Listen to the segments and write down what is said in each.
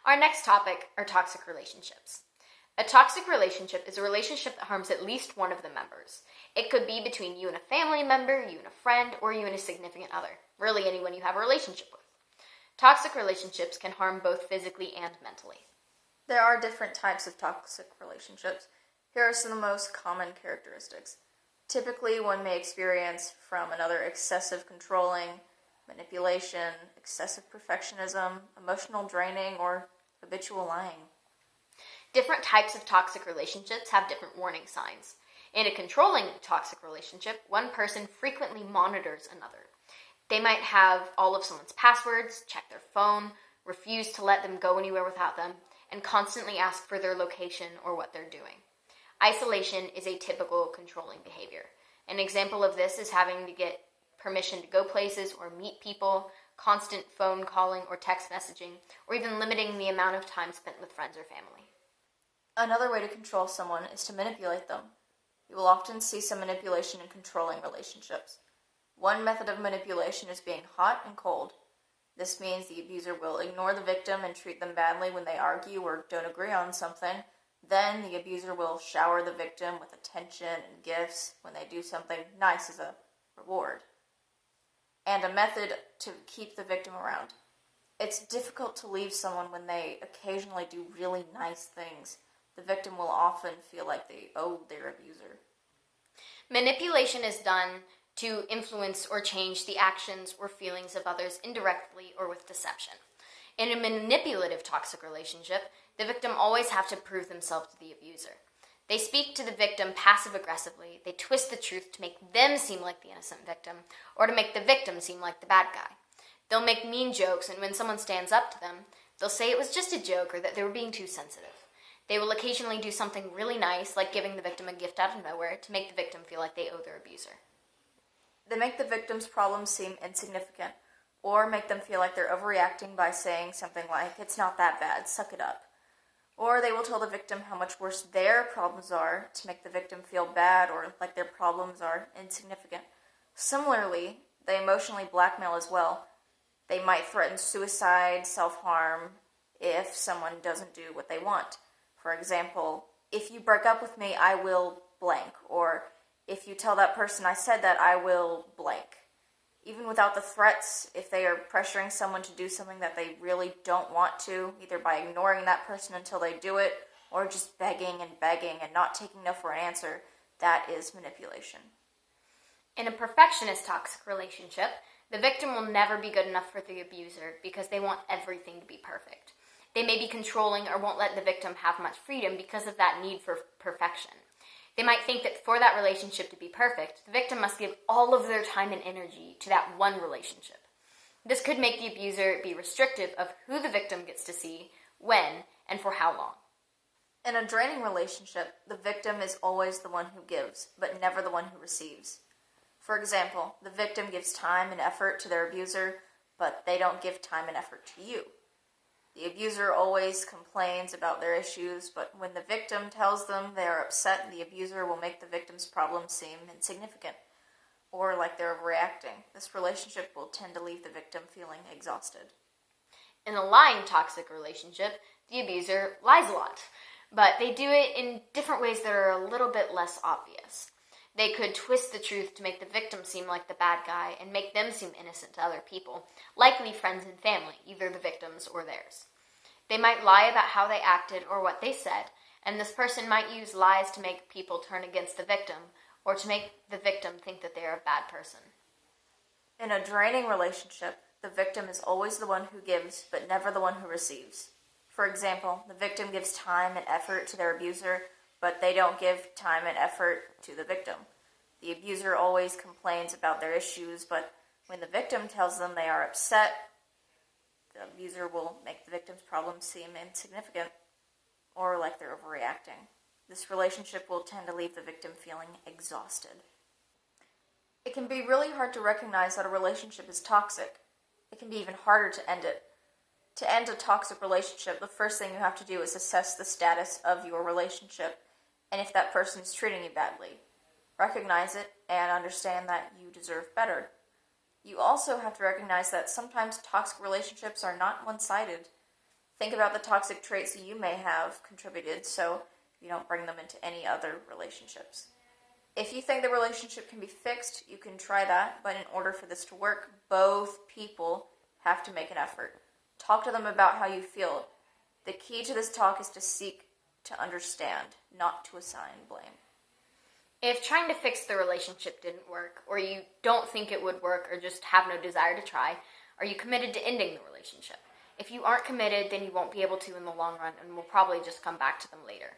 Our next topic are toxic relationships. A toxic relationship is a relationship that harms at least one of the members. It could be between you and a family member, you and a friend, or you and a significant other. Really anyone you have a relationship with. Toxic relationships can harm both physically and mentally. There are different types of toxic relationships. Here are some of the most common characteristics. Typically, one may experience from another excessive controlling, manipulation, excessive perfectionism, emotional draining, or habitual lying. Different types of toxic relationships have different warning signs. In a controlling toxic relationship, one person frequently monitors another. They might have all of someone's passwords, check their phone, refuse to let them go anywhere without them, and constantly ask for their location or what they're doing. Isolation is a typical controlling behavior. An example of this is having to get permission to go places or meet people, constant phone calling or text messaging, or even limiting the amount of time spent with friends or family. Another way to control someone is to manipulate them. You will often see some manipulation in controlling relationships. One method of manipulation is being hot and cold. This means the abuser will ignore the victim and treat them badly when they argue or don't agree on something. Then the abuser will shower the victim with attention and gifts when they do something nice as a reward. And a method to keep the victim around. It's difficult to leave someone when they occasionally do really nice things. The victim will often feel like they owe their abuser. Manipulation is done to influence or change the actions or feelings of others indirectly or with deception. In a manipulative toxic relationship, the victim always have to prove themselves to the abuser. They speak to the victim passive-aggressively. They twist the truth to make them seem like the innocent victim or to make the victim seem like the bad guy. They'll make mean jokes, and when someone stands up to them, they'll say it was just a joke or that they were being too sensitive. They will occasionally do something really nice, like giving the victim a gift out of nowhere, to make the victim feel like they owe their abuser. They make the victim's problems seem insignificant, or make them feel like they're overreacting by saying something like, "It's not that bad, suck it up." Or they will tell the victim how much worse their problems are to make the victim feel bad or like their problems are insignificant. Similarly, they emotionally blackmail as well. They might threaten suicide, self-harm, if someone doesn't do what they want. For example, if you break up with me, I will blank. Or if you tell that person I said that, I will blank. Even without the threats, if they are pressuring someone to do something that they really don't want to, either by ignoring that person until they do it, or just begging and not taking no for an answer, that is manipulation. In a perfectionist toxic relationship, the victim will never be good enough for the abuser because they want everything to be perfect. They may be controlling or won't let the victim have much freedom because of that need for perfection. They might think that for that relationship to be perfect, the victim must give all of their time and energy to that one relationship. This could make the abuser be restrictive of who the victim gets to see, when, and for how long. In a draining relationship, the victim is always the one who gives, but never the one who receives. For example, the victim gives time and effort to their abuser, but they don't give time and effort to you. The abuser always complains about their issues, but when the victim tells them they are upset, the abuser will make the victim's problems seem insignificant or like they're overreacting. This relationship will tend to leave the victim feeling exhausted. In a lying toxic relationship, the abuser lies a lot, but they do it in different ways that are a little bit less obvious. They could twist the truth to make the victim seem like the bad guy and make them seem innocent to other people, likely friends and family, either the victim's or theirs. They might lie about how they acted or what they said, and this person might use lies to make people turn against the victim or to make the victim think that they are a bad person. In a draining relationship, the victim is always the one who gives, but never the one who receives. For example, the victim gives time and effort to their abuser, but they don't give time and effort to the victim. The abuser always complains about their issues, but when the victim tells them they are upset, the abuser will make the victim's problems seem insignificant or like they're overreacting. This relationship will tend to leave the victim feeling exhausted. It can be really hard to recognize that a relationship is toxic. It can be even harder to end it. To end a toxic relationship, the first thing you have to do is assess the status of your relationship and if that person is treating you badly. Recognize it and understand that you deserve better. You also have to recognize that sometimes toxic relationships are not one-sided. Think about the toxic traits you may have contributed so you don't bring them into any other relationships. If you think the relationship can be fixed, you can try that, but in order for this to work, both people have to make an effort. Talk to them about how you feel. The key to this talk is to seek to understand, not to assign blame. If trying to fix the relationship didn't work, or you don't think it would work, or just have no desire to try, are you committed to ending the relationship? If you aren't committed, then you won't be able to in the long run and will probably just come back to them later.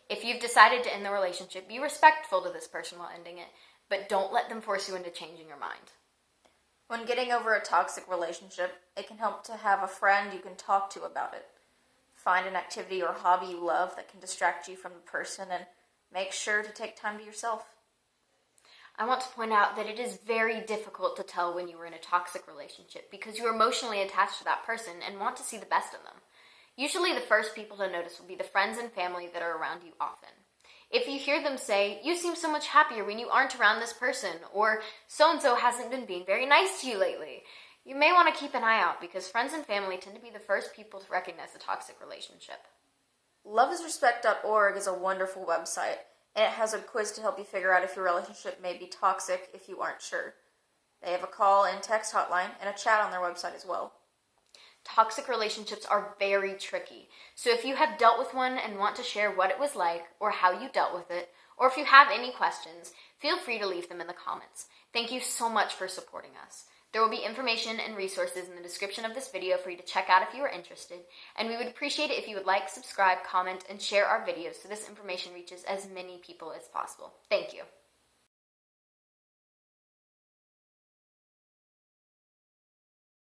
If you've decided to end the relationship, be respectful to this person while ending it, but don't let them force you into changing your mind. When getting over a toxic relationship, it can help to have a friend you can talk to about it. Find an activity or hobby you love that can distract you from the person, and make sure to take time to yourself. I want to point out that it is very difficult to tell when you are in a toxic relationship because you are emotionally attached to that person and want to see the best in them. Usually the first people to notice will be the friends and family that are around you often. If you hear them say, "You seem so much happier when you aren't around this person," or "So-and-so hasn't been being very nice to you lately," you may want to keep an eye out because friends and family tend to be the first people to recognize a toxic relationship. loveisrespect.org is a wonderful website, and it has a quiz to help you figure out if your relationship may be toxic if you aren't sure. They have a call and text hotline and a chat on their website as well. Toxic relationships are very tricky, so if you have dealt with one and want to share what it was like or how you dealt with it, or if you have any questions, feel free to leave them in the comments. Thank you so much for supporting us. There will be information and resources in the description of this video for you to check out if you are interested, and we would appreciate it if you would like, subscribe, comment, and share our videos so this information reaches as many people as possible. Thank you.